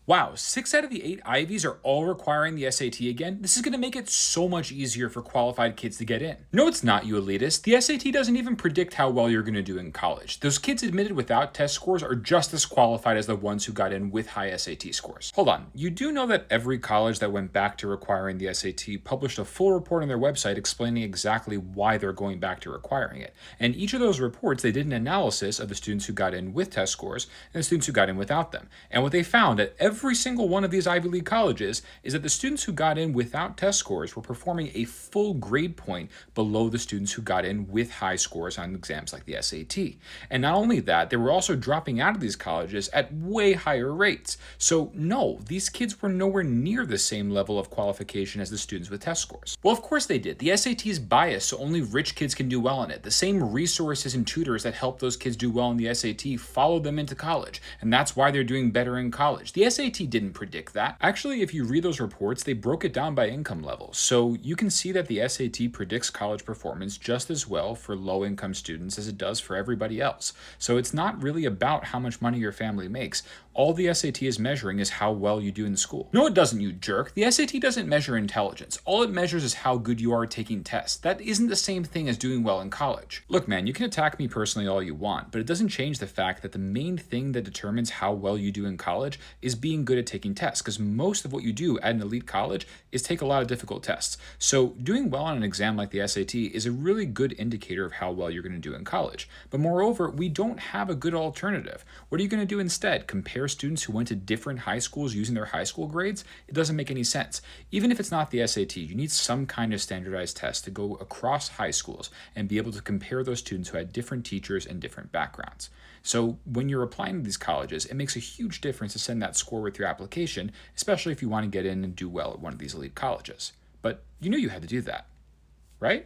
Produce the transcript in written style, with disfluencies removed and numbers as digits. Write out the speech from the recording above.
Wow, 6 out of the 8 Ivies are all requiring the SAT again? This is going to make it so much easier for qualified kids to get in. No, it's not, you elitist. The SAT doesn't even predict how well you're going to do in college. Those kids admitted without test scores are just as qualified as the ones who got in with high SAT scores. Hold on, you do know that every college that went back to requiring the SAT published a full report on their website explaining exactly why they're going back to requiring it. And each of those reports, they did an analysis of the students who got in with test scores and the students who got in without them. And what they found at every single one of these Ivy League colleges is that the students who got in without test scores were performing a full grade point below the students who got in with high scores on exams like the SAT. And not only that, they were also dropping out of these colleges at way higher rates. So no, these kids were nowhere near the same level of qualification as the students with test scores. Well, of course they did. The SAT is biased, so only rich kids can do well in it. The same resources and tutors that help those kids do well in the SAT follow them into college, and that's why they're doing better in college. The SAT didn't predict that. Actually, if you read those reports, they broke it down by income level. So you can see that the SAT predicts college performance just as well for low-income students as it does for everybody else. So it's not really about how much money your family makes. All the SAT is measuring is how well you do in school. No, it doesn't, you jerk. The SAT doesn't measure intelligence. All it measures is how good you are at taking tests. That isn't the same thing as doing well in college. Look, man, you can attack me personally all you want, but it doesn't change the fact that the main thing that determines how well you do in college is being good at taking tests, because most of what you do at an elite college is take a lot of difficult tests. So doing well on an exam like the SAT is a really good indicator of how well you're going to do in college. But moreover, we don't have a good alternative. What are you going to do instead? Compare students who went to different high schools using their high school grades? It doesn't make any sense. Even if it's not the SAT, you need some kind of standardized test to go across high schools and be able to compare those students who had different teachers and different backgrounds. So when you're applying to these colleges, it makes a huge difference to send that score with your application, especially if you want to get in and do well at one of these elite colleges. But you knew you had to do that, right?